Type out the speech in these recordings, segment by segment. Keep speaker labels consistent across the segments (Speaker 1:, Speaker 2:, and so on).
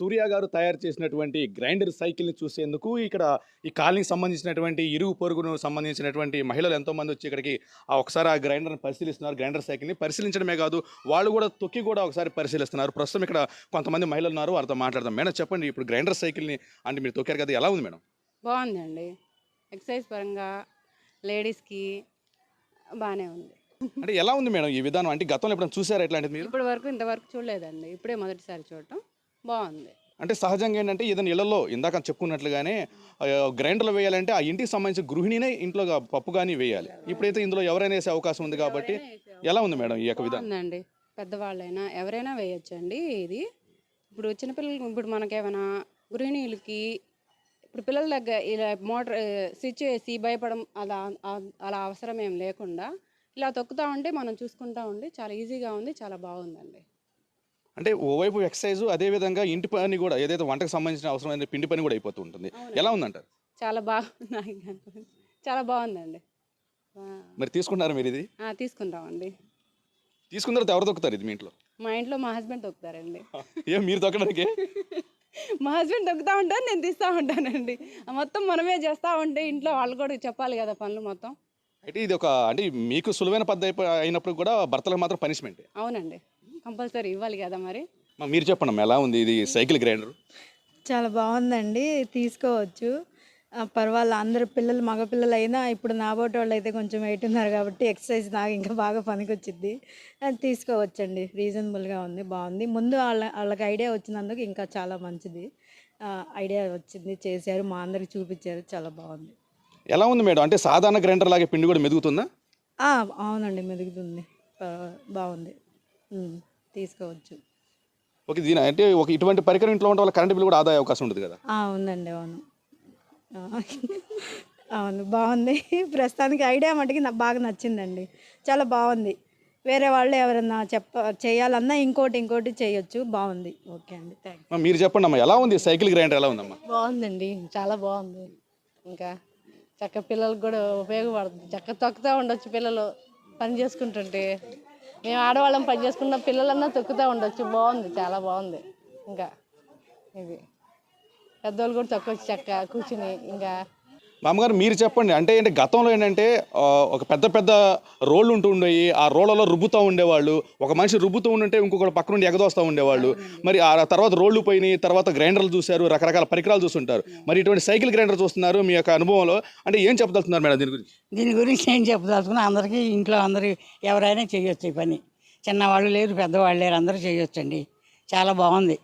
Speaker 1: సూర్య గారు తయారు చేసినటువంటి గ్రైండర్ సైకిల్‌ని చూసేందుకు ఇక్కడ ఈ కాలనీకి సంబంధించినటువంటి ఇరుగు పొరుగును సంబంధించినటువంటి మహిళలు ఎంతోమంది వచ్చి ఇక్కడికి ఒకసారి ఆ గ్రైండర్‌ని పరిశీలిస్తున్నారు. గ్రైండర్ సైకిల్‌ని పరిశీలించడమే కాదు, వాళ్ళు కూడా తొక్కి కూడా ఒకసారి పరిశీలిస్తున్నారు. ప్రస్తుతం ఇక్కడ కొంతమంది మహిళలు ఉన్నారు, వారితో మాట్లాడదాం. మేడం చెప్పండి, ఇప్పుడు గ్రైండర్ సైకిల్‌ని అంటే మీరు తొక్కారు కదా, ఎలా ఉంది మేడం?
Speaker 2: బాగుందండి. ఎక్సర్సైజ్ పరంగా లేడీస్‌కి బాగానే ఉంది.
Speaker 1: అంటే ఎలా ఉంది మేడం ఈ విధానం? అంటే గతంలో ఎప్పుడైనా చూసారా ఇట్లాంటిది మీరు?
Speaker 2: ఇప్పటి వరకు ఇంతవరకు చూడలేదండి. ఇప్పుడే మొదటిసారి చూడటం బాగుంది.
Speaker 1: అంటే సహజంగా ఏంటంటే ఏదైనా ఇళ్లలో ఇందాక చెప్పుకున్నట్లుగానే గ్రైండర్లో వేయాలంటే ఆ ఇంటికి సంబంధించిన గృహిణినే ఇంట్లో పప్పు కానీ వేయాలి. ఇప్పుడైతే ఇందులో ఎవరైనా వేసే అవకాశం ఉంది కాబట్టి ఎలా ఉంది మేడం ఈ యొక్క విధానం?
Speaker 2: బాగుందండి. పెద్దవాళ్ళైనా ఎవరైనా వేయొచ్చండి. ఇది ఇప్పుడు చిన్నపిల్లలకి, ఇప్పుడు మనకేమైనా గృహిణీలకి ఇప్పుడు పిల్లల దగ్గర ఇలా మోటార్ స్విచ్ వేసి భయపడం అలా అవసరం ఏం లేకుండా ఇలా తొక్కుతూ ఉంటే మనం చూసుకుంటూ ఉండి చాలా ఈజీగా ఉంది, చాలా బాగుందండి.
Speaker 1: అంటే ఓవైపు ఎక్సర్సైజ్, అదే విధంగా ఇంటి పని కూడా ఏదైతే వంటకు సంబంధించిన అవసరమైన పిండి పని కూడా అయిపోతూ ఉంటుంది. ఎలా ఉందంటారు?
Speaker 2: చాలా బాగుంది, చాలా బాగుందండి.
Speaker 1: మరి తీసుకుంటారా మీరు ఇది?
Speaker 2: తీసుకుంటామండి.
Speaker 1: తీసుకున్న తర్వాత ఎవరు తొక్కుతారు ఇది మీ ఇంట్లో?
Speaker 2: మా ఇంట్లో మా హస్బెండ్ తొక్కుతారండి.
Speaker 1: ఏం మీరు తొక్కడానికి?
Speaker 2: మా హస్బెండ్ తొక్కుతూ ఉంటాను, నేను తీస్తూ ఉంటానండి. మొత్తం మనమే చేస్తూ ఉంటే ఇంట్లో వాళ్ళు కూడా చెప్పాలి కదా పనులు మొత్తం.
Speaker 1: అయితే ఇది ఒక అంటే మీకు సులువైన పద్ధతి అయినప్పుడు కూడా భర్తలకు మాత్రం పనిష్మెంట్.
Speaker 2: అవునండి, కంపల్సరీ ఇవ్వాలి కదా మరి.
Speaker 1: మీరు చెప్పండి అమ్మా, ఎలా ఉంది ఇది సైకిల్ గ్రైండర్?
Speaker 3: చాలా బాగుందండి, తీసుకోవచ్చు. పర్వాలేదు, అందరు పిల్లలు మగపిల్లలు అయినా ఇప్పుడు నాబోటి వాళ్ళు అయితే కొంచెం వెయిట్ ఉన్నారు కాబట్టి ఎక్సర్సైజ్ నాకు ఇంకా బాగా పనికొచ్చిద్ది. అది తీసుకోవచ్చండి, రీజనబుల్గా ఉంది, బాగుంది. ముందు వాళ్ళకి ఐడియా వచ్చినందుకు ఇంకా చాలా మంచిది. ఐడియా వచ్చింది, చేశారు, మా అందరికి చూపించారు, చాలా బాగుంది.
Speaker 1: ఎలా ఉంది మేడం? అంటే సాధారణ గ్రైండర్ లాగే పిండి కూడా మెదుగుతుందా?
Speaker 3: అవునండి, మెదుగుతుంది, బాగుంది, తీసుకోవచ్చు.
Speaker 1: ఓకే, దీని అంటే ఒక ఇటువంటి పరికరం ఇంట్లో ఉంటే వాళ్ళ కరెంట్ బిల్ కూడా ఆదాయ అవకాశం ఉంటుంది కదా?
Speaker 3: ఉందండి, అవును, అవును, బాగుంది. ప్రస్తుతానికి ఐడియా మటుకి నాకు బాగా నచ్చిందండి, చాలా బాగుంది. వేరే వాళ్ళు ఎవరన్నా చేయాలన్నా ఇంకోటి చేయొచ్చు, బాగుంది. ఓకే అండి, థ్యాంక్స్.
Speaker 1: మీరు చెప్పండి అమ్మా, ఎలా ఉంది సైకిల్ గ్రైండర్? ఎలా ఉందమ్మా?
Speaker 2: బాగుందండి, చాలా బాగుంది. ఇంకా చక్క పిల్లలకు కూడా ఉపయోగపడుతుంది. చక్క తొక్కుతూ ఉండొచ్చు, పిల్లలు పని చేసుకుంటుంటే. మేము ఆడవాళ్ళం పని చేసుకున్న పిల్లలన్నా తొక్కుతూ ఉండొచ్చు, బాగుంది, చాలా బాగుంది. ఇంకా ఇది పెద్దవాళ్ళు కూడా తొక్కొచ్చు చక్క కూర్చుని. ఇంకా
Speaker 1: మామగారు మీరు చెప్పండి, అంటే గతంలో ఏంటంటే ఒక పెద్ద పెద్ద రోళ్ళు ఉంటూ ఉండేవి, ఆ రోళ్ళలో రుబ్బుతూ ఉండేవాళ్ళు. ఒక మనిషి రుబ్బుతూ ఉంటే ఇంకొకటి పక్క నుండి ఎగదోస్తూ ఉండేవాళ్ళు. మరి ఆ తర్వాత రోళ్ళు పోయినాయి, తర్వాత గ్రైండర్లు చూశారు, రకరకాల పరికరాలు చూస్తుంటారు. మరి ఇటువంటి సైకిల్ గ్రైండర్ చూస్తున్నారు, మీ యొక్క అనుభవంలో అంటే ఏం చెప్పదలుచున్నారు మేడం దీని గురించి?
Speaker 4: దీని గురించి ఏం చెప్పదలుచుకున్నా, అందరికీ ఇంట్లో అందరూ ఎవరైనా చేయొచ్చు ఈ పని. చిన్నవాళ్ళు లేరు, పెద్దవాళ్ళు లేరు, అందరూ చేయొచ్చండి, చాలా బాగుంది.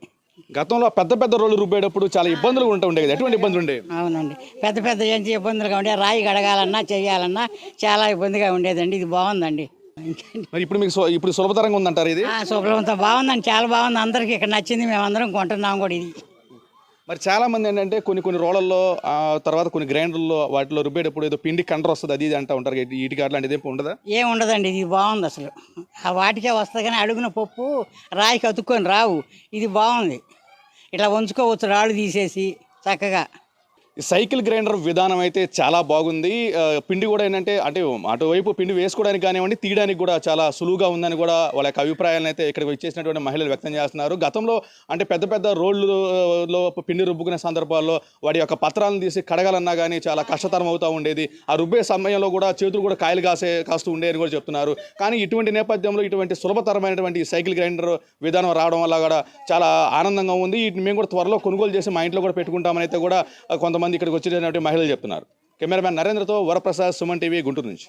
Speaker 1: గతంలో పెద్ద పెద్ద రోళ్ళు రుబ్బేటప్పుడు చాలా ఇబ్బందులు ఉండేది. ఎటువంటి ఇబ్బందులు ఉండేవి?
Speaker 4: అవునండి, పెద్ద పెద్ద ఏంటి ఇబ్బందులుగా ఉండే, రాయి గడగాలన్నా చేయాలన్నా చాలా ఇబ్బందిగా ఉండేదండి. ఇది బాగుందండి.
Speaker 1: మరి ఇప్పుడు మీకు ఇప్పుడు సులభతరంగా ఉందంటారు ఇది?
Speaker 4: శుభ్రంతో బాగుందండి, చాలా బాగుంది. అందరికీ ఇక్కడ నచ్చింది, మేమందరం కొంటున్నాం కూడా ఇది.
Speaker 1: మరి చాలా మంది ఏంటంటే కొన్ని రోళ్ళల్లో తర్వాత కొన్ని గ్రైండర్లో వాటిలో రుబ్బేటప్పుడు ఏదో పిండి కండర్ వస్తుంది, అది ఇది అంటూ ఉంటారు. వీటికి అట్లాంటిది ఏమి ఉండదా?
Speaker 4: ఏం ఉండదండి, ఇది బాగుంది. అసలు ఆ వాటికే వస్తుంది కానీ అడుగున పప్పు రాయికి అతుక్కొని రావు. ఇది బాగుంది, ఇట్లా వంచుకోవచ్చు రాళ్ళు తీసేసి చక్కగా.
Speaker 1: ఈ సైకిల్ గ్రైండర్ విధానం అయితే చాలా బాగుంది. పిండి కూడా ఏంటంటే అంటే అటువైపు పిండి వేసుకోవడానికి కానివ్వండి, తీయడానికి కూడా చాలా సులువుగా ఉందని కూడా వాళ్ళ యొక్క అభిప్రాయాలను అయితే ఇక్కడికి వచ్చేసినటువంటి మహిళలు వ్యక్తం చేస్తున్నారు. గతంలో అంటే పెద్ద పెద్ద రోడ్లలో పిండి రుబ్బుకునే సందర్భాల్లో వాటి యొక్క పత్రాలను తీసి కడగాలన్నా కానీ చాలా కష్టతరం అవుతూ ఉండేది. ఆ రుబ్బే సమయంలో కూడా చేతులు కూడా కాయలు కాస్తూ ఉండేది కూడా చెప్తున్నారు. కానీ ఇటువంటి నేపథ్యంలో ఇటువంటి సులభతరమైనటువంటి సైకిల్ గ్రైండర్ విధానం రావడం వల్ల కూడా చాలా ఆనందంగా ఉంది. మేము కూడా త్వరలో కొనుగోలు చేసి మా ఇంట్లో కూడా పెట్టుకుంటామని అయితే కూడా కొంతమంది ఇక్కడికి వచ్చినటువంటి మహిళలు చెప్తున్నారు. కెమెరామ్యాన్ నరేంద్రతో వరప్రసాద్, సుమన్ టీవీ, గుంటూరు నుంచి.